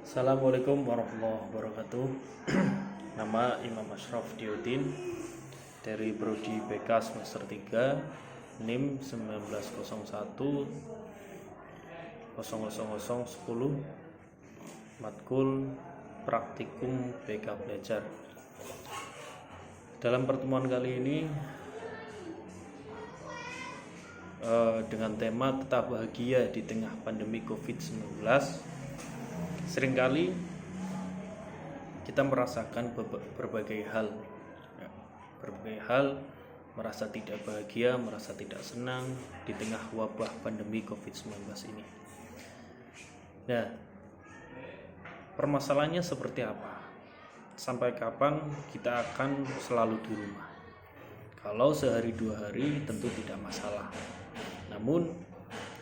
Assalamualaikum warahmatullahi wabarakatuh. Nama Imam Ashraf Diuddin dari Prodi BK semester 3, NIM 1901 00010, matkul praktikum BK Belajar. Dalam pertemuan kali ini dengan tema tetap bahagia di tengah pandemi COVID-19. Seringkali kita merasakan berbagai hal, merasa tidak bahagia, merasa tidak senang di tengah wabah pandemi COVID-19 ini. Nah, permasalahannya seperti apa? Sampai kapan kita akan selalu di rumah? Kalau sehari dua hari tentu tidak masalah. Namun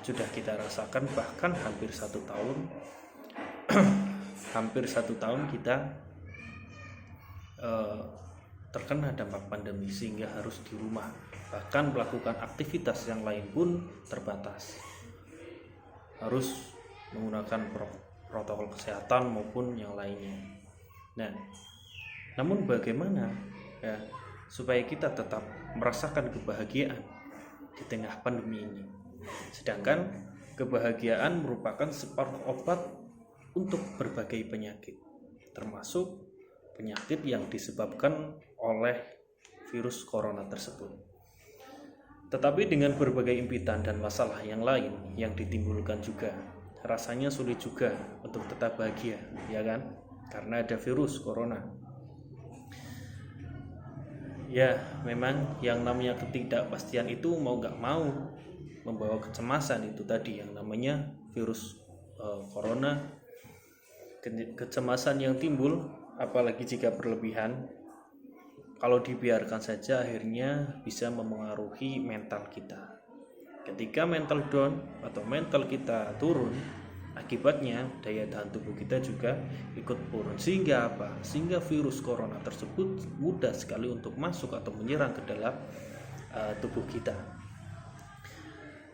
sudah kita rasakan bahkan hampir satu tahun kita terkena dampak pandemi sehingga harus di rumah, bahkan melakukan aktivitas yang lain pun terbatas, harus menggunakan protokol kesehatan maupun yang lainnya. Nah, namun bagaimana ya supaya kita tetap merasakan kebahagiaan di tengah pandemi ini, sedangkan kebahagiaan merupakan separuh obat untuk berbagai penyakit, termasuk penyakit yang disebabkan oleh virus corona tersebut. Tetapi dengan berbagai impitan dan masalah yang lain yang ditimbulkan juga, rasanya sulit juga untuk tetap bahagia, ya kan? Karena ada virus corona. Ya, memang yang namanya ketidakpastian itu mau gak mau membawa kecemasan, itu tadi yang namanya virus corona. Kecemasan yang timbul, apalagi jika berlebihan, kalau dibiarkan saja akhirnya bisa memengaruhi mental kita. Ketika mental down atau mental kita turun, akibatnya daya tahan tubuh kita juga ikut turun. Sehingga apa? Sehingga virus corona tersebut mudah sekali untuk masuk atau menyerang ke dalam tubuh kita.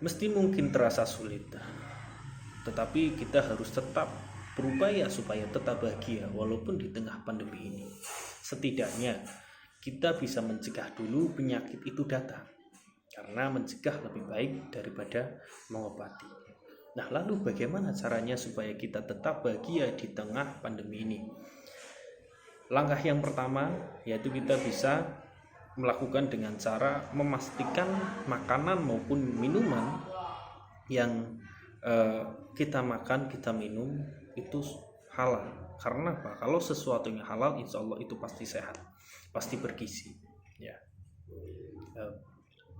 Mesti mungkin terasa sulit, tetapi kita harus tetap berupaya supaya tetap bahagia walaupun di tengah pandemi ini. Setidaknya kita bisa mencegah dulu penyakit itu datang, karena mencegah lebih baik daripada mengobati. Nah, lalu bagaimana caranya supaya kita tetap bahagia di tengah pandemi ini? Langkah yang pertama yaitu kita bisa melakukan dengan cara memastikan makanan maupun minuman yang kita makan, kita minum itu halal. Karena apa? Kalau sesuatu yang halal, insya Allah itu pasti sehat, pasti bergizi. Ya,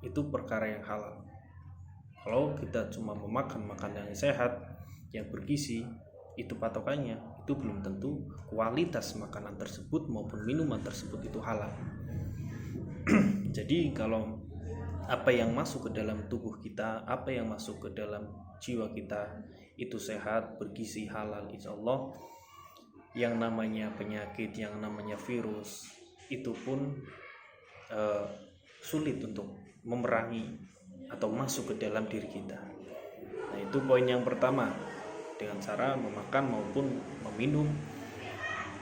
itu perkara yang halal. Kalau kita cuma memakan makanan yang sehat, yang bergizi, itu patokannya, itu belum tentu kualitas makanan tersebut maupun minuman tersebut itu halal. Jadi kalau apa yang masuk ke dalam tubuh kita, apa yang masuk ke dalam jiwa kita itu sehat, bergizi, halal, insya Allah yang namanya penyakit, yang namanya virus itu pun sulit untuk memerangi atau masuk ke dalam diri kita. Nah, itu poin yang pertama, dengan cara memakan maupun meminum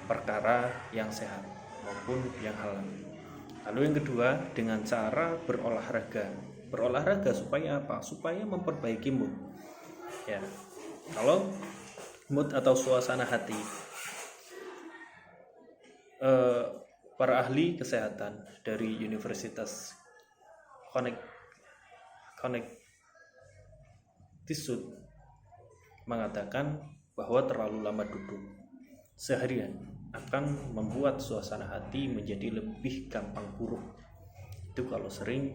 perkara yang sehat maupun yang halal. Lalu yang kedua, dengan cara berolahraga. Berolahraga supaya apa? Supaya memperbaiki mood. Ya, kalau mood atau suasana hati, para ahli kesehatan dari Universitas Connecticut mengatakan bahwa terlalu lama duduk seharian akan membuat suasana hati menjadi lebih gampang buruk. Itu kalau sering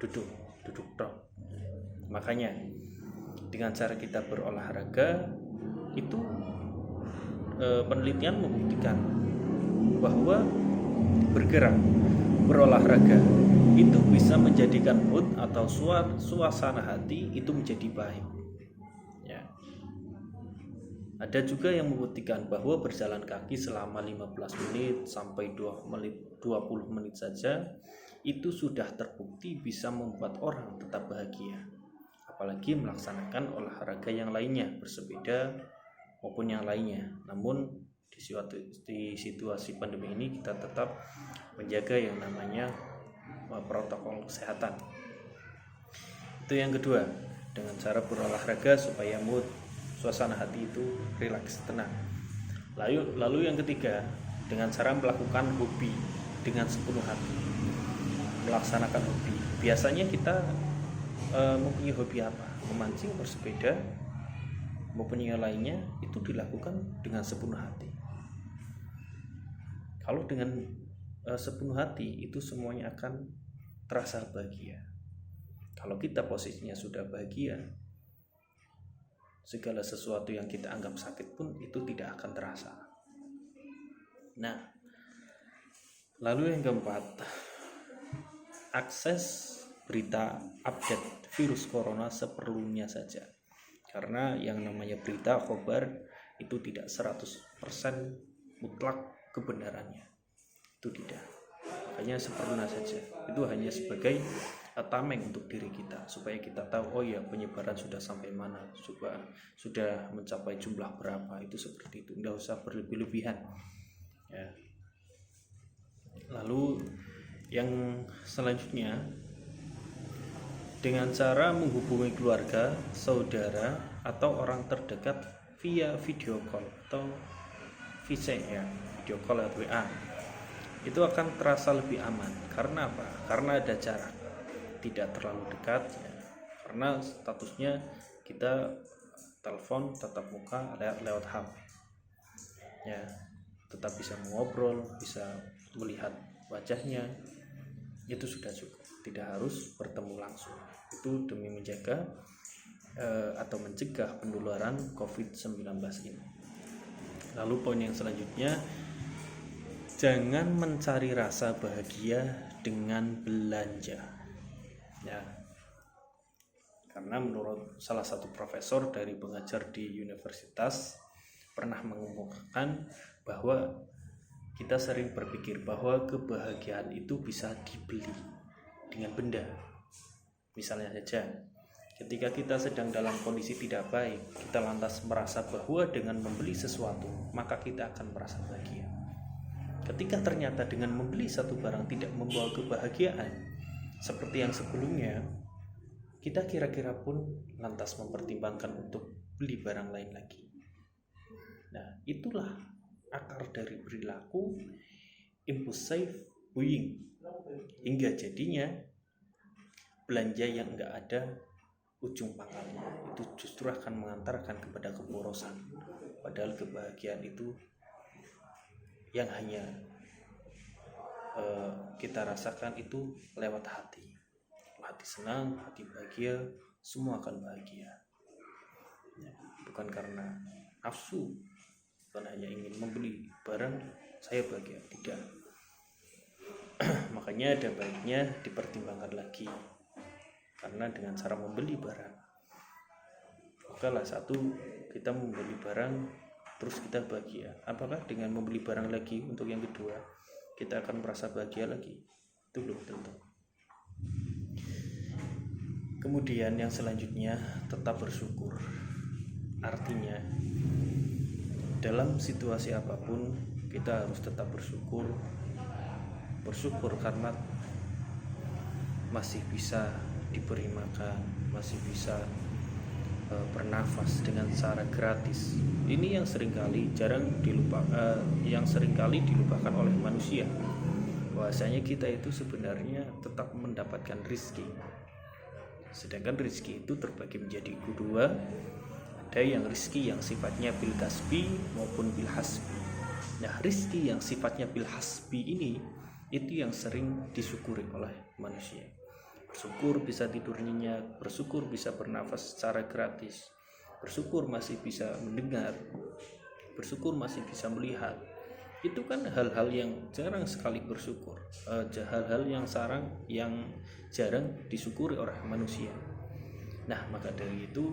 duduk tok. Makanya dengan cara kita berolahraga itu penelitian membuktikan bahwa berolahraga itu bisa menjadikan mood atau suasana hati itu menjadi baik. Ya. Ada juga yang membuktikan bahwa berjalan kaki selama 15 menit sampai 20 menit saja itu sudah terbukti bisa membuat orang tetap bahagia. Apalagi melaksanakan olahraga yang lainnya, bersepeda, maupun yang lainnya. Namun di situasi pandemi ini kita tetap menjaga yang namanya protokol kesehatan. Itu yang kedua, dengan cara berolahraga supaya mood, suasana hati itu rileks, tenang. Lalu yang ketiga, dengan cara melakukan hobi dengan sepenuh hati, melaksanakan hobi. Biasanya kita mempunyai hobi apa? Memancing, bersepeda, maupun yang lainnya, itu dilakukan dengan sepenuh hati. Kalau dengan sepenuh hati, itu semuanya akan terasa bahagia. Kalau kita posisinya sudah bahagia, segala sesuatu yang kita anggap sakit pun itu tidak akan terasa. Nah, lalu yang keempat, akses berita update virus corona seperlunya saja. Karena yang namanya berita, kabar itu tidak 100% mutlak kebenarannya. Itu tidak. Makanya seperlunya saja. Itu hanya sebagai tameng untuk diri kita, supaya kita tahu, oh ya, penyebaran sudah sampai mana, sudah mencapai jumlah berapa, itu seperti itu. Nggak usah berlebih-lebihan ya. Lalu yang selanjutnya, dengan cara menghubungi keluarga, saudara, atau orang terdekat via video call atau VC ya, video call atau WA, itu akan terasa lebih aman. Karena apa? Karena ada jarak, tidak terlalu dekat ya. Karena statusnya kita telepon tatap muka lewat HP ya, tetap bisa mengobrol, bisa melihat wajahnya, itu sudah cukup, tidak harus bertemu langsung. Itu demi menjaga atau mencegah penularan COVID-19 ini. Lalu poin yang selanjutnya, jangan mencari rasa bahagia dengan belanja ya. Karena menurut salah satu profesor dari pengajar di universitas pernah mengumumkan bahwa kita sering berpikir bahwa kebahagiaan itu bisa dibeli dengan benda. Misalnya saja, ketika kita sedang dalam kondisi tidak baik, kita lantas merasa bahwa dengan membeli sesuatu, maka kita akan merasa bahagia. Ketika ternyata dengan membeli satu barang tidak membawa kebahagiaan, seperti yang sebelumnya, kita kira-kira pun lantas mempertimbangkan untuk beli barang lain lagi. Nah, itulah akar dari perilaku impulsive buying, hingga jadinya belanja yang enggak ada ujung pangkalnya, itu justru akan mengantarkan kepada keborosan. Padahal kebahagiaan itu yang hanya kita rasakan itu lewat hati. Hati senang, hati bahagia, semua akan bahagia ya, bukan karena nafsu, bukan hanya ingin membeli barang saya bahagia, tidak. Makanya ada baiknya dipertimbangkan lagi. Karena dengan cara membeli barang, okelah, satu, kita membeli barang terus kita bahagia. Apakah dengan membeli barang lagi untuk yang kedua kita akan merasa bahagia lagi? Itu belum tentu. Kemudian yang selanjutnya, tetap bersyukur. Artinya dalam situasi apapun kita harus tetap bersyukur. Bersyukur karena masih bisa diberi makan, masih bisa bernafas dengan cara gratis. Ini yang seringkali dilupakan oleh manusia. Bahwasanya kita itu sebenarnya tetap mendapatkan rezeki. Sedangkan rezeki itu terbagi menjadi dua. Ada yang rezeki yang sifatnya bil kasbi maupun bil hasbi. Nah, rezeki yang sifatnya bil hasbi ini itu yang sering disyukuri oleh manusia. Bersyukur bisa tidur nyenyak, bersyukur bisa bernafas secara gratis, bersyukur masih bisa mendengar, bersyukur masih bisa melihat. Itu kan hal-hal yang jarang sekali bersyukur, hal-hal yang jarang disyukuri oleh manusia. Nah, maka dari itu,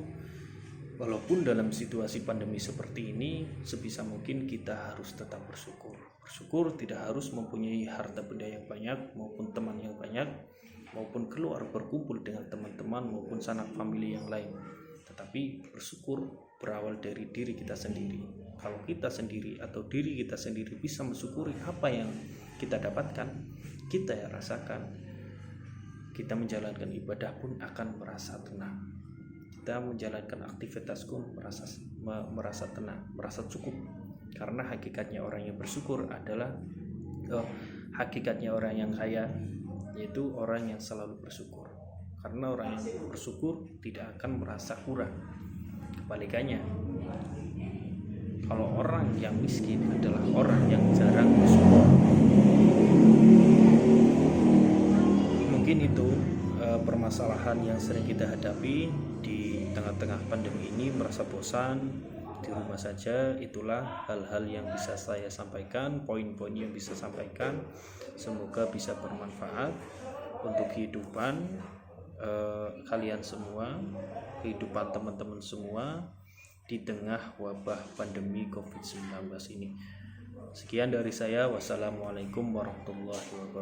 walaupun dalam situasi pandemi seperti ini, sebisa mungkin kita harus tetap bersyukur. Bersyukur tidak harus mempunyai harta benda yang banyak maupun teman yang banyak, maupun keluar berkumpul dengan teman-teman maupun sanak famili yang lain. Tetapi bersyukur berawal dari diri kita sendiri. Kalau kita sendiri atau diri kita sendiri bisa mensyukuri apa yang kita dapatkan, kita yang rasakan, kita menjalankan ibadah pun akan merasa tenang. Kita menjalankan aktivitas pun merasa tenang, merasa cukup. Karena hakikatnya orang yang bersyukur adalah hakikatnya orang yang kaya, yaitu orang yang selalu bersyukur. Karena orang yang bersyukur tidak akan merasa kurang. Kebalikannya, kalau orang yang miskin adalah orang yang jarang bersyukur. Mungkin itu permasalahan yang sering kita hadapi di tengah-tengah pandemi ini, merasa bosan di rumah saja. Itulah hal-hal yang bisa saya sampaikan, poin-poin yang bisa sampaikan. Semoga bisa bermanfaat untuk kehidupan kalian semua, kehidupan teman-teman semua di tengah wabah pandemi COVID-19 ini. Sekian dari saya. Wassalamualaikum warahmatullahi wabarakatuh.